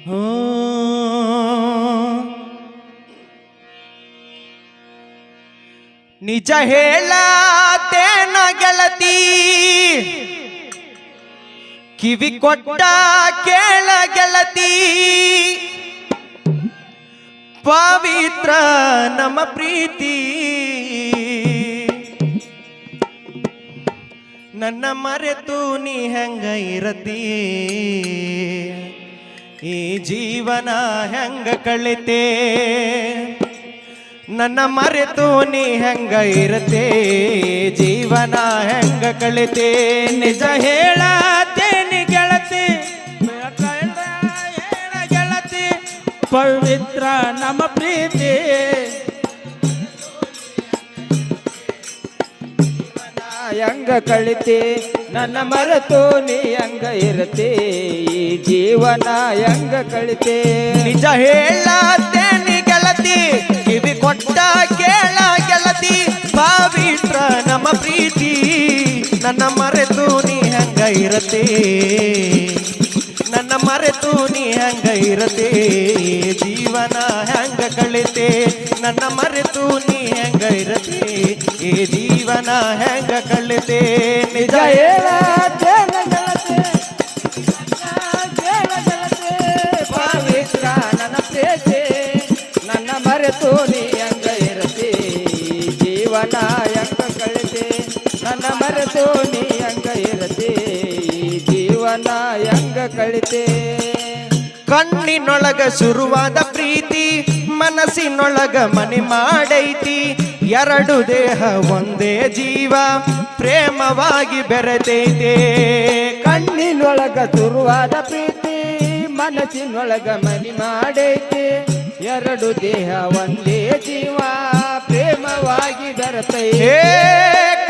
ಹೋ ನಿಜ ಹೇಳತೇನ ಗೆಳತಿ ಕಿವಿ ಕೊಟ್ಟ ಕೇಳ ಗೆಳತಿ ಪವಿತ್ರ ನಮ್ಮ ಪ್ರೀತಿ ನನ್ನ ಮರೆತು ನೀ ಹೆಂಗ ಇರತಿ ಈ ಜೀವನ ಹೆಂಗ ಕಳಿತೆ ನನ್ನ ಮರೆತು ನೀ ಹೆಂಗ ಇರತೆ ಜೀವನ ಹೆಂಗ ಕಳಿತೆ ನಿಜ ಹೇಳತೇನಿ ಗೆಳತಿ ಹೇಳ ಗೆಳತಿ ಪವಿತ್ರ ನಮ್ಮ ಪ್ರೀತಿ ಹೆಂಗ ಕಳಿತಿ ನನ್ನ ಮರೆತು ನೀ ಹೆಂಗ ಇರತಿ ಈ ಜೀವನ ಹೆಂಗ ಕಳಿತೆ ನಿಜ ಹೇಳತೇನಿ ಗೆಳತಿ ಕಿವಿ ಕೊಟ್ಟ ಕೇಳ ಗೆಳತಿ ಪವಿತ್ರ ನಮ್ಮ ಪ್ರೀತಿ ನನ್ನ ಮರೆತು ನೀ ಹೆಂಗ ಇರತೆ ನನ್ನ ಮರೆತು ನೀ ಹೆಂಗ ಇರತೆ ಜೀವನ ಹೆಂಗ ಕಳಿತೆ ನನ್ನ ಮರೆತು ನೀ ಹೆಂಗ ಇರತೆ ಈ ಜೀವನ ಹೆಂಗ ಕಳಿತೆ ನಿಜ ಹೇಳತೇನ ಗೆಳತಿ ಕೇಳ ಗೆಳತಿ ಪವಿತ್ರ ನನ್ನ ಪ್ರೀತಿ ನನ್ನ ಮರೆತು ನೀ ಹೆಂಗ ಇರತಿ ಜೀವನ ಹೆಂಗ ಕಳಿತೆ ನನ್ನ ಮರೆತು ನೀ ಹೆಂಗ ಇರತಿ ಜೀವನ ಹೆಂಗ ಕಳಿತೆ ಕಣ್ಣಿನೊಳಗ ಶುರುವಾದ ಪ್ರೀತಿ ಮನಸ್ಸಿನೊಳಗ ಮನೆ ಮಾಡೈತಿ ಎರಡು ದೇಹ ಒಂದೇ ಜೀವ ಪ್ರೇಮವಾಗಿ ಬೆರೆತೈತೆ ಕಣ್ಣಿನೊಳಗ ಶುರುವಾದ ಪ್ರೀತಿ ಮನಸ್ಸಿನೊಳಗ ಮನಿ ಮಾಡೈತಿ ಎರಡು ದೇಹ ಒಂದೇ ಜೀವ ಪ್ರೇಮವಾಗಿ ಬೆರೆತೈತಿ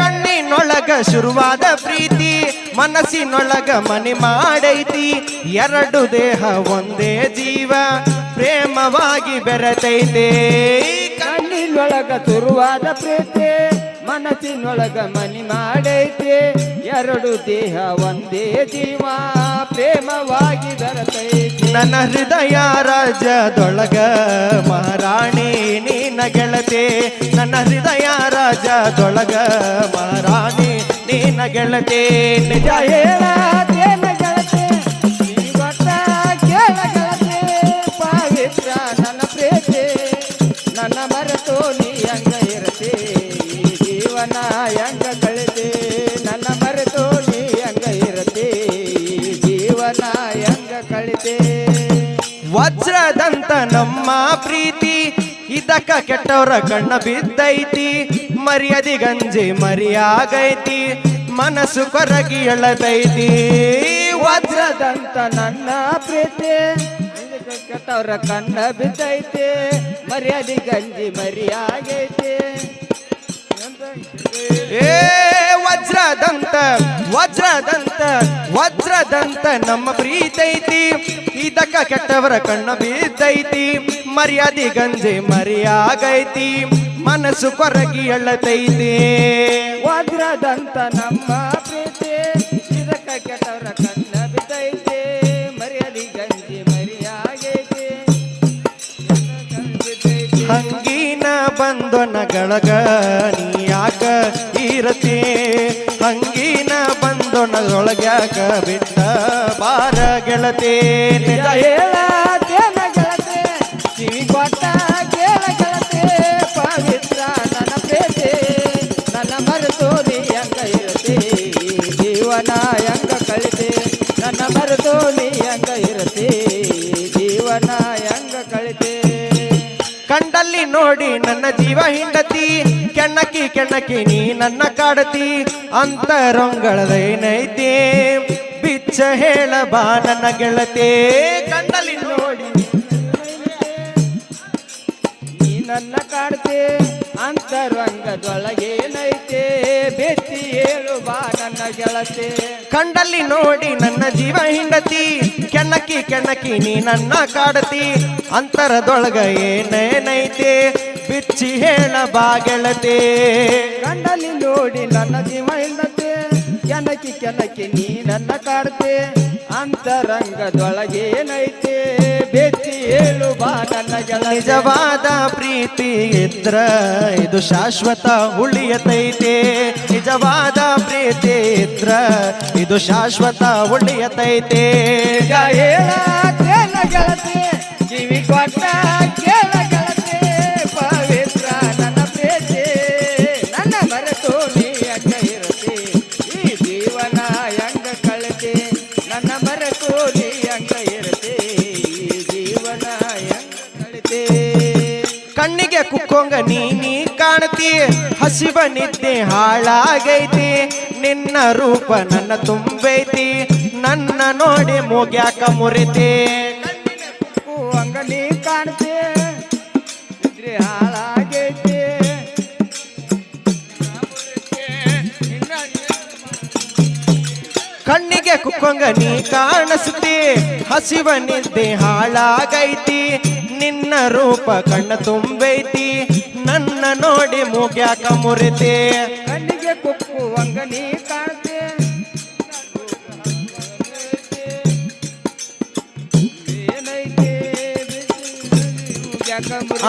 ಕಣ್ಣಿನೊಳಗ ಶುರುವಾದ ಪ್ರೀತಿ ಮನಸ್ಸಿನೊಳಗ ಮನೆ ಮಾಡೈತಿ ಎರಡು ದೇಹ ಒಂದೇ ಜೀವ ಪ್ರೇಮವಾಗಿ ಬೆರೆತೈತೆ ಕಣ್ಣಿನೊಳಗ ಶುರುವಾದ ಪ್ರೀತಿ ಮನಸ್ಸಿನೊಳಗ ಮನಿ ಮಾಡೈತಿ ಎರಡು ದೇಹ ಒಂದೇ ಜೀವ ಪ್ರೇಮವಾಗಿ ಬೆರೆತೈತಿ ನನ್ನ ಹೃದಯ ರಾಜದೊಳಗ ಮಹಾರಾಣಿ ನೀನ ಗೆಳತೆ ನನ್ನ ಹೃದಯ ರಾಜದೊಳಗ ಮಹಾರಾಣಿ ನೀನ ಗೆಳತೆ ನಿಜ ಹೇಳತೇನ ಗೆಳತಿ ಗೊತ್ತ ಕೇಳ ಗೆಳತಿ ಪವಿತ್ರ ನನ್ನ ಪ್ರೀತಿ ನನ್ನ ಮರೆತು ನೀ ಹೆಂಗ ಇರತಿ ಜೀವನ ಹೆಂಗ ಕಳಿತೆ ನನ್ನ ಮರೆತು ನೀ ಹೆಂಗ ಇರತಿ ಜೀವನ ಹೆಂಗ ಕಳಿತೆ ವಜ್ರದಂತ ನಮ್ಮ ಪ್ರೀತಿ ಇದಕ್ಕ ಕೆಟ್ಟವರ ಕಣ್ಣ ಬಿದ್ದೈತಿ ಮರ್ಯಾದಿ ಗಂಜಿ ಮರಿಯಾಗೈತಿ ಮನಸ್ಸು ಕೊರಗಿ ಎಳದೈತಿ ವಜ್ರದಂತ ನನ್ನ ಪ್ರೀತಿ ಕೆಟ್ಟವ್ರ ಕಣ್ಣ ಬಿದ್ದೈತಿ ಮರ್ಯಾದೆ ಗಂಜಿ ಮರಿಯಾಗೈತಿ ವಜ್ರದಂತ ವಜ್ರದಂತ ವಜ್ರದಂತ ನಮ್ಮ ಪ್ರೀತೈತಿ ಇದಕ್ಕ ಕೆಟ್ಟವರ ಕಣ್ಣ ಬಿದ್ದೈತಿ ಮರ್ಯಾದೆ ಗಂಜಿ ಮರಿಯಾಗೈತಿ ಮನಸ್ಸು ಕೊರಗಿ ಎಳತೈತಿ ವಜ್ರದಂತ ನಮ್ಮ ಪ್ರೀತಿ ಇದಕ್ಕ ಕೆಟ್ಟವ್ರ ಕಣ್ಣ ಬಿದ್ದೈತಿ ಮರ್ಯಾದೆ ಗಂಜಿ ಮರಿಯಾಗೈತಿ ಹಂಗಿನ ಬಂದು ನಗಳಗ ನೀ ಯಾಕ ಇರತಿ ಹಂಗಿನ ಬಂದು ನಗಳಗ್ಯಾಕ ಬಿಟ್ಟ ಬಾರ ಗೆಳತಿ ನಿಜ ಹೇಳತೇನ ಗೆಳತಿ ಕಿವಿ ಕೊಟ್ಟ ಕೇಳ ಗೆಳತಿ ಪವಿತ್ರ ನನ್ನ ಪ್ರೀತಿ ನನ್ನ ಮರೆತು ನೀ ಹೆಂಗ ಇರತಿ ಜೀವನ ಹೆಂಗ ಕಳಿತೆ ನನ್ನ ಮರೆತು ನೀ ಹೆಂಗ ಇರತಿ ಜೀವನ ಹೆಂಗ ಕಳಿತೆ ಕಂಡಲ್ಲಿ ನೋಡಿ ನನ್ನ ಜೀವ ಹಿಂಡತಿ ಕೆಣಕಿ ಕೆಣಕಿ ನೀ ನನ್ನ ಕಾಡತಿ ಅಂತರಂಗಳದೇನೈತಿ ಬಿಚ್ಚ ಹೇಳ ಬಾ ನನ್ನ ಗೆಳತಿ ಕಂಡಲ್ಲಿ ನೋಡಿ ನೀ ನನ್ನ ಕಾಡ್ತೆ ಅಂತರಂಗದೊಳಗೇನೈತೆ ಬೆತ್ತಿ ಹೇಳು ಬಾ ನನ್ನ ಗೆಳತಿ ಕಂಡಲ್ಲಿ ನೋಡಿ ನನ್ನ ಜೀವ ಹಿಂಡತಿ ಕೆಣಕಿ ಕೆಣಕಿ ನೀ ನನ್ನ ಕಾಡತಿ ಅಂತರದೊಳಗ ಏನೇನೈತೆ ಬಿಚ್ಚಿ ಹೇಳ ಬಾ ಗೆಳತಿ ಕಂಡಲ್ಲಿ ನೋಡಿ ನನ್ನ ಜೀವ ಹಿಂಡತಿ ಕೆನಕಿ ಕೆನಕಿ ನೀ ನನ್ನ ಕಾಡ್ತೆ ಅಂತರಂಗದೊಳಗೇನೈತೆ ಬೆಚ್ಚಿ ಹೇಳು ಬಾ ನನ್ನ ಗೆಳತಿ. ನಿಜವಾದ ಪ್ರೀತಿ ಇದ್ರ ಇದು ಶಾಶ್ವತ ಉಳಿಯತೈತೆ. ನಿಜವಾದ ಪ್ರೀತಿ ಇದ್ರ ಇದು ಶಾಶ್ವತ ಉಳಿಯತೈತೆ. ನಿಜ ಹೇಳತೇನ ಗೆಳತಿ ಕಿವಿ ಕೊಟ್ಟ ಕೇಳ ಗೆಳತಿ ಪವಿತ್ರ ನನ್ನ ಪ್ರೀತಿ ನನ್ನ ಮರೆತು ನೀ ಹಂಗ ಇರತಿ ಈ ಜೀವನ ಹೆಂಗ ಕಳತಿ ನನ್ನ ಮರೆತು ನೀ ಹಂಗ ಇರತಿ ಈ ಜೀವನ ಹೆಂಗ ಕಳತಿ. ಕಣ್ಣಿಗೆ ಕುಕ್ಕೊಂಗ ನೀ ಕಾಣ್ತಿ ಹಸಿವ ನಿದ್ದೆ ಹಾಳಾಗೈತಿ. ನಿನ್ನ ರೂಪ ನನ್ನ ತುಂಬೈತಿ ನನ್ನ ನೋಡಿ ಮೂಗ್ಯಾಕ ಮುರಿತಿ. ಹಂಗ ನೀ ಕಾಣ್ತಿ ಇದ್ರೆ ಹಾಳಾಗೈತಿ. ಕಣ್ಣಿಗೆ ಕುಕ್ಕೊಂಗ ನೀ ಕಾಣಿಸ್ತಿ ಹಸಿವ ನಿದ್ದೆ ಹಾಳಾಗೈತಿ. ನಿನ್ನ ರೂಪ ಕಣ್ಣ ತುಂಬೈತಿ ನನ್ನ ನೋಡಿ ಮೂಗ್ಯಾಕ ಮುರಿತಿ. ಕಣ್ಣಿಗೆ ಕುಕ್ಕುವಂಗ ನೀ ಕಾಣ್ತಿ ಏನೈತಿ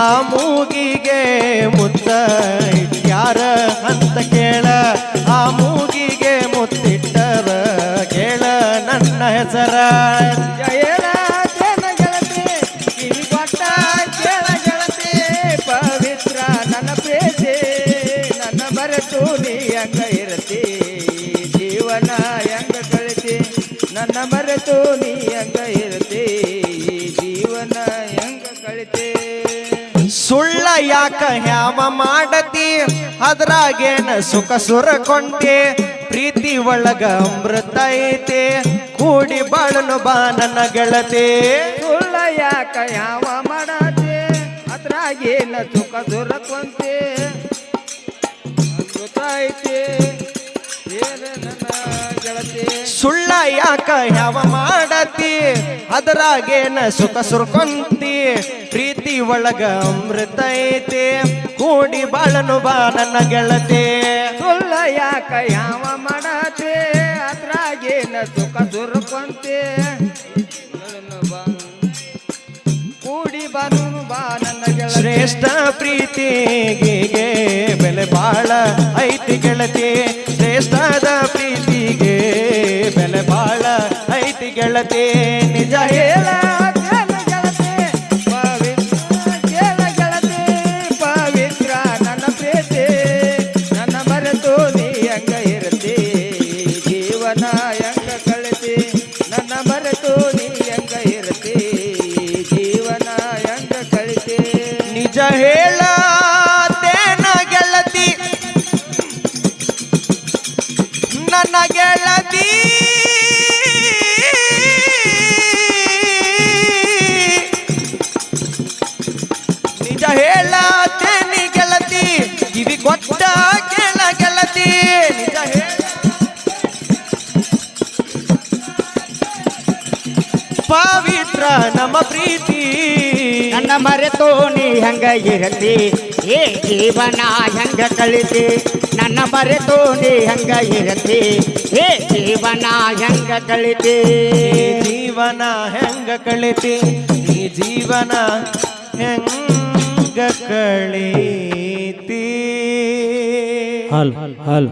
ಆ ಮೂಗಿಗೆ ಮುತ್ತ ಯಾರ ಅಂತ ಕೇಳ. ಆ ಮೂಗಿಗೆ ಮುತ್ತಿಟ್ಟರ ಕೇಳ ನನ್ನ ಹೆಸರ. ಹೇಳತೇನ ಗೆಳತಿ ಕಿವಿ ಕೊಟ್ಟ ಕೇಳ ಗೆಳತಿ ಪವಿತ್ರ ನನ್ನ ಪ್ರೀತಿ ನನ್ನ ಮರೆತು ನೀ ಹಂಗ ಇರತಿ ಜೀವನ ಹೆಂಗ ಕಳಿತಿ ನನ್ನ ಮರೆತು ನೀ ಹಂಗ ಇರತಿ ಜೀವನ ಹೆಂಗ ಕಳಿತಿ. ಸುಳ್ಳ ಯಾಕ ಹ್ಯಾಮ ಮಾಡತಿ ಅದ್ರಾಗೇನ ಸುಖ ಸುರಕೊಂಡೆ. ಪ್ರೀತಿ ಒಳಗ ಅಮೃತ ಐತೆ ಕೂಡಿ ಬಾಳನು ಬಾ ನನ್ನ ಗೆಳತಿ. ಸುಳ್ಳ ಯಾಕ ಯಾವ ಮಾಡತೆ ಅದ್ರಾಗೇನ ಸುಖ ದೊರಕುವಂತೆ ಅಮೃತ ಐತೆ ಏನ ನನ್ನ ಗೆಳತಿ. ಸುಳ್ಳ ಯಾಕ ಯಾವ ಮಾಡತಿ ಅದ್ರಾಗೇನ ಸುಖ ಸುರ್ಕೊಂತಿ. ಪ್ರೀತಿ ಒಳಗ ಅಮೃತ ಐತೆ ಕೂಡಿ ಬಾಳನು ಬಾ ನನ್ನ ಗೆಳತಿ. ಸುಳ್ಳ ಯಾಕ ಯಾವ ಮಾಡತೆ ಅದ್ರಾಗೇನ ಸುಖ ದೊರಕುವಂತೆ ಕೂಡಿ ಬಾನು ಬಾ ನನ್ನ ಗೆಳತಿ. ಶ್ರೇಷ್ಠ ಪ್ರೀತಿಗೆ ಬೆಲೆ ಬಾಳ ಐತಿ ಗೆಳತಿ. ಶ್ರೇಷ್ಠದ ಪ್ರೀತಿಗೆ ಬೆಲೆ ಬಾಳ ಐತಿ ಗೆಳತಿ. ನಿಜ ಹೇಳತೇನ ಗೆಳತಿ ಪವಿತ್ರ ಕೇಳ ಗೆಳತಿ ಪವಿತ್ರ ನನ್ನ ಪ್ರೀತಿ ನನ್ನ ಮರೆತು ನೀ ಹಂಗ ಇರತಿ ಜೀವನ ಹೆಂಗ ಕಳಿತಿ ನನ್ನ ಮರೆತು ನೀ ಹಂಗ ಇರತಿ ಜೀವನ ಹೆಂಗ ಕಳಿತಿ. ನಿಜ ಹೇಳತೇನ ಗೆಳತಿ ನನ್ನ ಗೆಳತಿ. ನಿಜ ಹೇಳತೇನಿ ಗೆಳತಿ ಕಿವಿ ಕೊಟ್ಟ ಕೇಳ ಗೆಳತಿ. ನಿಜ ಪವಿತ್ರ ನಮ್ಮ ಪ್ರೀತಿ ನನ್ನ ಮರೆತು ನೀ ಹಂಗ ಇರತಿ ಏ ಜೀವನ ಹೆಂಗ ಕಳಿತಿ ನನ್ನ ಮರೆತು ನೀ ಹಂಗ ಇರತಿ ಏ ಜೀವನ ಹೆಂಗ ಕಳಿತಿ. ಜೀವನ ಹೆಂಗ ಕಳಿತಿ ಈ ಜೀವನ ಹೆಂಗ ಕಳಿತಿ. ಹಲ್ ಹಲ್ ಹಲ್